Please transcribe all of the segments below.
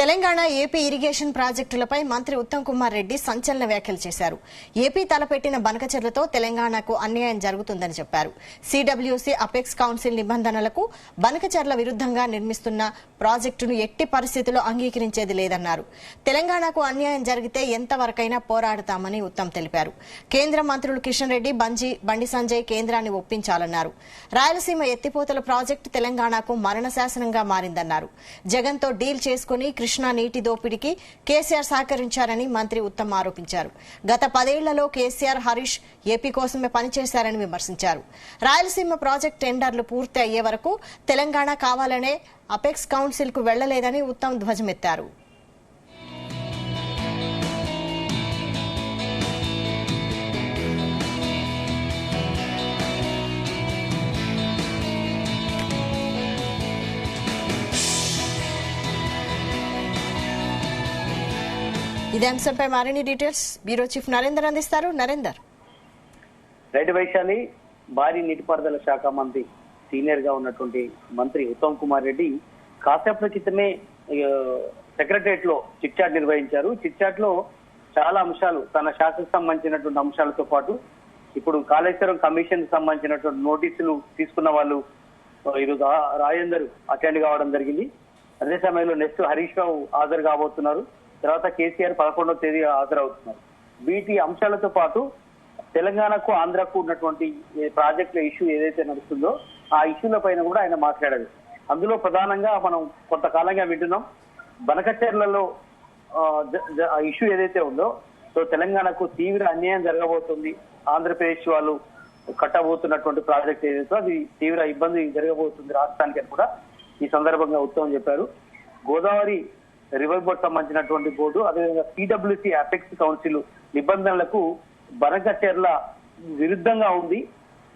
Telangana AP irrigation ప్రాజెక్టులపై మంత్రి ఉత్తమ్ కుమార్ రెడ్డి సంచలన వ్యాఖ్యలు చేశారు. ఏపీ తలపెట్టిన బనకచెర్లతో తెలంగాణకు అన్యాయం జరుగుతుందని చెప్పారు. సిడబ్ల్యూసీ అపెక్స్ కౌన్సిల్ నిబంధనలకు బనకచెర్ల విరుద్ధంగా నిర్మిస్తున్న ప్రాజెక్టును ఎట్టి పరిస్థితుల్లో అంగీకరించేది లేదన్నారు. తెలంగాణకు అన్యాయం జరిగితే ఎంతవరకైనా పోరాడతామని ఉత్తమ్ తెలిపారు. కేంద్ర మంత్రులు కిషన్ రెడ్డి, బండి సంజయ్ కేంద్రాన్ని ఒప్పించాలన్నారు. రాయలసీమ ఎత్తిపోతల ప్రాజెక్టు తెలంగాణకు మరణ శాసనంగా మారిందన్నారు. జగన్తో డీల్ చేసుకుని కృష్ణా నీటి దోపిడీకి కేసీఆర్ సహకరించారని మంత్రి ఉత్తమ్ ఆరోపించారు. గత 10 ఏళ్లలో కేసీఆర్, హరీష్ ఏపీ కోసమే పనిచేశారని విమర్శించారు. రాయలసీమ ప్రాజెక్టు టెండర్లు పూర్తి అయ్యే వరకు తెలంగాణ కావాలనే అపెక్స్ కౌన్సిల్ కు వెళ్లలేదని ఉత్తమ్ ధ్వజమెత్తారు. ఇదే అంశంపై మరిన్ని డీటెయిల్స్ బ్యూరో చీఫ్ నరేందర్ అందిస్తారు. నరేందర్. రైట్ వైశాలి, భారీ నీటిపారుదల శాఖ మంత్రి సీనియర్ గా ఉన్నటువంటి మంత్రి ఉత్తమ్ కుమార్ రెడ్డి కాసేపటి క్రితమే సెక్రటరియట్ లో చిట్ చాట్ నిర్వహించారు. చిట్ చాట్ లో చాలా అంశాలు, తన శాఖకు సంబంధించినటువంటి అంశాలతో పాటు ఇప్పుడు కాళేశ్వరం కమిషన్ సంబంధించినటువంటి నోటీసులు తీసుకున్న వాళ్ళు ఈరోజు రాజేందర్ అటెండ్ కావడం జరిగింది. అదే సమయంలో నెక్స్ట్ హరీష్ రావు హాజరు కాబోతున్నారు. తర్వాత కేసీఆర్ 11వ తేదీ హాజరవుతున్నారు. వీటి అంశాలతో పాటు తెలంగాణకు, ఆంధ్రకు ఉన్నటువంటి ప్రాజెక్టుల ఇష్యూ ఏదైతే నడుస్తుందో ఆ ఇష్యూల పైన కూడా ఆయన మాట్లాడారు. అందులో ప్రధానంగా మనం కొంతకాలంగా వింటున్నాం, బనకచెర్లలో ఇష్యూ ఏదైతే ఉందో సో తెలంగాణకు తీవ్ర అన్యాయం జరగబోతుంది. ఆంధ్రప్రదేశ్ వాళ్ళు కట్టబోతున్నటువంటి ప్రాజెక్ట్ ఏదైతే అది తీవ్ర ఇబ్బంది జరగబోతుంది రాష్ట్రానికి అని కూడా ఈ సందర్భంగా ఉత్తమ్ చెప్పారు. గోదావరి రివర్ బోర్డు సంబంధించినటువంటి బోర్డు, అదేవిధంగా సిడబ్ల్యూసీ అపెక్స్ కౌన్సిల్ నిబంధనలకు బనకచెర్ల విరుద్ధంగా ఉంది,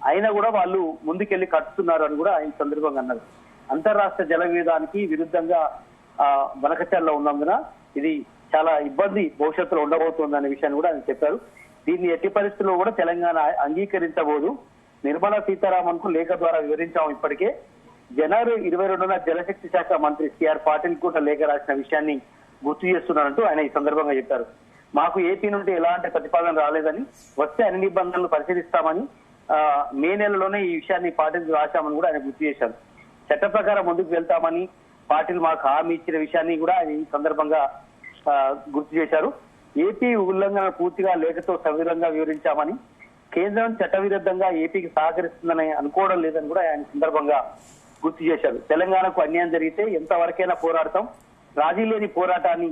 అయినా కూడా వాళ్ళు ముందుకెళ్లి కట్టుతున్నారు అని కూడా ఆయన సందర్భంగా అన్నారు. అంతర్రాష్ట్ర జల విధానానికి విరుద్ధంగా బనకచెర్ల ఉన్నందున ఇది చాలా ఇబ్బంది భవిష్యత్తులో ఉండబోతుంది అనే విషయాన్ని కూడా ఆయన చెప్పారు. దీన్ని ఎట్టి పరిస్థితుల్లో కూడా తెలంగాణ అంగీకరించబోదు. నిర్మలా సీతారామన్ కు లేఖ ద్వారా వివరించాము ఇప్పటికే. జనవరి 22న జలశక్తి శాఖ మంత్రి సిఆర్ పాటిల్ కూడా లేఖ రాసిన విషయాన్ని గుర్తు చేస్తున్నారంటూ ఆయన ఈ సందర్భంగా చెప్పారు. మాకు ఏపీ నుండి ఎలాంటి ప్రతిపాదన రాలేదని, వస్తే అన్ని నిబంధనలు పరిశీలిస్తామని మే నెలలోనే ఈ విషయాన్ని పాటిల్ రాశామని కూడా ఆయన గుర్తు చేశారు. చట్ట ప్రకారం ముందుకు వెళ్తామని పాటిల్ మాకు హామీ ఇచ్చిన విషయాన్ని కూడా ఆయన ఈ సందర్భంగా గుర్తు చేశారు. ఏపీ ఉల్లంఘన పూర్తిగా లేఖతో సవివరంగా వివరించామని, కేంద్రం చట్టవిరుద్ధంగా ఏపీకి సహకరిస్తుందని అనుకోవడం లేదని కూడా ఆయన సందర్భంగా గుర్తు చేశారు. తెలంగాణకు అన్యాయం జరిగితే ఎంతవరకైనా పోరాడతాం, రాజీ లేని పోరాటాన్ని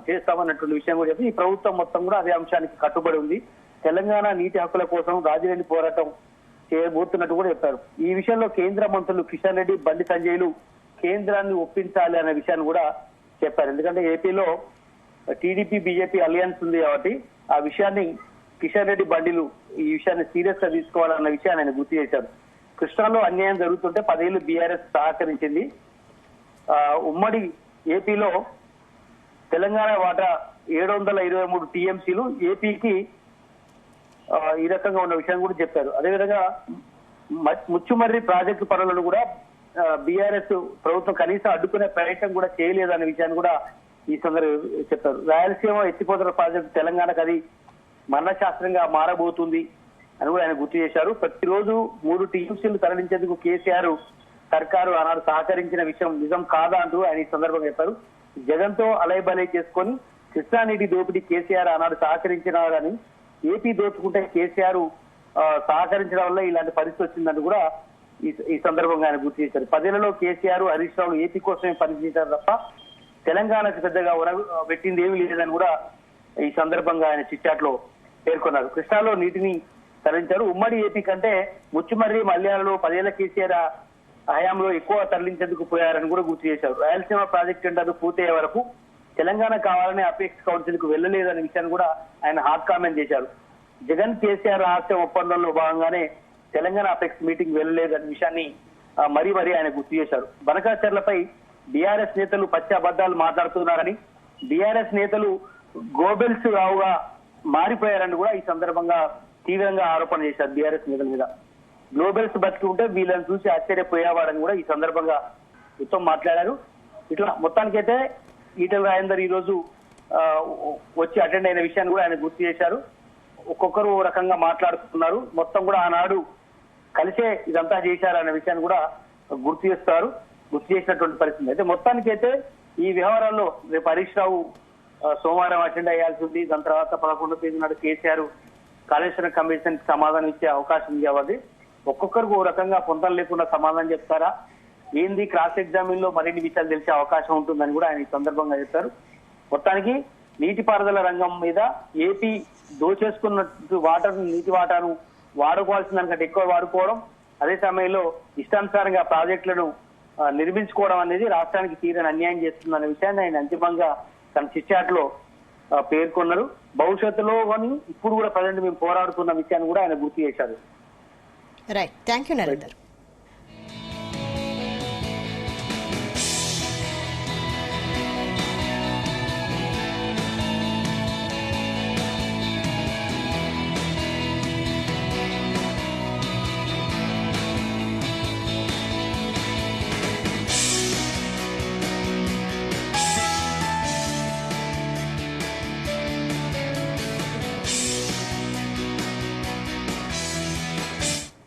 చేస్తామన్నటువంటి విషయం కూడా చెప్పి ఈ ప్రభుత్వం మొత్తం కూడా అదే అంశానికి కట్టుబడి ఉంది. తెలంగాణ నీటి హక్కుల కోసం రాజీ లేని పోరాటం చేయబోతున్నట్టు కూడా చెప్పారు. ఈ విషయంలో కేంద్ర మంత్రులు కిషన్ రెడ్డి, బండి సంజయ్లు కేంద్రాన్ని ఒప్పించాలి అనే విషయాన్ని కూడా చెప్పారు. ఎందుకంటే ఏపీలో టీడీపీ, బీజేపీ అలయన్స్ ఉంది కాబట్టి ఆ విషయాన్ని కిషన్ రెడ్డి, బండిలు ఈ విషయాన్ని సీరియస్ గా తీసుకోవాలన్న విషయాన్ని ఆయన గుర్తు చేశారు. కృష్ణాలో అన్యాయం జరుగుతుంటే 10 ఏళ్లు బీఆర్ఎస్ సహకరించింది. ఉమ్మడి ఏపీలో తెలంగాణ వాటా 723 టీఎంసీలు ఏపీకి ఈ రకంగా ఉన్న విషయాన్ని కూడా చెప్పారు. అదేవిధంగా ముచ్చుమర్రి ప్రాజెక్టు పనులను కూడా బీఆర్ఎస్ ప్రభుత్వం కనీసం అడ్డుకునే ప్రయత్నం కూడా చేయలేదనే విషయాన్ని కూడా ఈ సందర్భంగా చెప్పారు. రాయలసీమ ఎత్తిపోతల ప్రాజెక్టు తెలంగాణకు అది మరణశాస్త్రంగా మారబోతుంది అని కూడా ఆయన గుర్తు చేశారు. ప్రతిరోజు 3 టీఎంసీలు తరలించేందుకు కేసీఆర్ సర్కారు ఆనాడు సహకరించిన విషయం నిజం కాదా అంటూ ఆయన ఈ సందర్భంగా చెప్పారు. జగన్ తో అలైబలై చేసుకొని కృష్ణా నీటి దోపిడీ కేసీఆర్ ఆనాడు సహకరించినారని, ఏపీ దోచుకుంటే కేసీఆర్ సహకరించడం వల్ల ఇలాంటి పరిస్థితి వచ్చిందని కూడా ఈ సందర్భంగా ఆయన గుర్తు చేశారు. 10 ఏళ్లలో కేసీఆర్, హరీష్ రావు ఏపీ కోసమే పనిచేశారు తప్ప తెలంగాణకు పెద్దగా పెట్టింది ఏమీ లేదని కూడా ఈ సందర్భంగా ఆయన చిట్చాట్ లో పేర్కొన్నారు. కృష్ణాలో నీటిని తరలించారు. ఉమ్మడి ఏపీ కంటే ముచ్చుమర్రి, మల్యాలలో 10 ఏళ్ల కేసీఆర్ హయాంలో ఎక్కువ తరలించేందుకు పోయారని కూడా గుర్తు చేశారు. రాయలసీమ ప్రాజెక్టు టెండర్లు పూర్తయ్యే వరకు తెలంగాణ కావాలని అపెక్స్ కౌన్సిల్ కు వెళ్లలేదనే విషయాన్ని కూడా ఆయన హాట్ కామెంట్ చేశారు. జగన్, కేసీఆర్ రహస్య ఒప్పందంలో భాగంగానే తెలంగాణ అపెక్స్ మీటింగ్ వెళ్లలేదనే విషయాన్ని మరీ ఆయన గుర్తు చేశారు. బనకచెర్లపై బీఆర్ఎస్ నేతలు పచ్చి అబద్దాలు మాట్లాడుతున్నారని, బీఆర్ఎస్ నేతలు గోబెల్స్ రావుగా మారిపోయారని కూడా ఈ సందర్భంగా తీవ్రంగా ఆరోపణ చేశారు బీఆర్ఎస్ నేతల మీద. గ్లోబల్స్ బతికి ఉంటే వీళ్ళని చూసి ఆశ్చర్యపోయేవాడని కూడా ఈ సందర్భంగా ఉత్తమ్ మాట్లాడారు. ఇట్లా మొత్తానికైతే ఈటెల రాజేందర్ ఈ రోజు వచ్చి అటెండ్ అయిన విషయాన్ని కూడా ఆయన గుర్తు చేశారు. ఒక్కొక్కరు ఓ రకంగా మాట్లాడుతున్నారు. మొత్తం కూడా ఆనాడు కలిసే ఇదంతా చేశారనే విషయాన్ని కూడా గుర్తు చేసినటువంటి పరిస్థితి. అయితే మొత్తానికైతే ఈ వ్యవహారాల్లో రేపు హరీష్ రావు సోమవారం అటెండ్ అయ్యాల్సి ఉంది. దాని తర్వాత 11వ తేదీ నాడు కేసీఆర్ కాళేశ్వరం కమిషన్ కి సమాధానం ఇచ్చే అవకాశం ఉంది. కాబట్టి ఒక్కొక్కరికి ఓ రకంగా పొందలు లేకుండా సమాధానం చెప్తారా ఏంది, క్రాస్ ఎగ్జామిన్ లో మరిన్ని విషయాలు తెలిసే అవకాశం ఉంటుందని కూడా ఆయన ఈ సందర్భంగా చెప్పారు. మొత్తానికి నీటిపారుదల రంగం మీద ఏపీ దోచేసుకున్న నీటి వాటాను వాడుకోవాల్సిన దానికంటే ఎక్కువ వాడుకోవడం, అదే సమయంలో ఇష్టానుసారంగా ప్రాజెక్టులను నిర్మించుకోవడం అనేది రాష్ట్రానికి తీరని అన్యాయం చేస్తుందన్న విషయాన్ని ఆయన అంతిమంగా తన చిట్చాట్ లో పేర్కొన్నారు. భవిష్యత్తులో కానీ ఇప్పుడు కూడా ప్రజెంట్ మేము పోరాడుతున్న విషయాన్ని కూడా ఆయన గుర్తు చేశారు. Right, thank you Narender.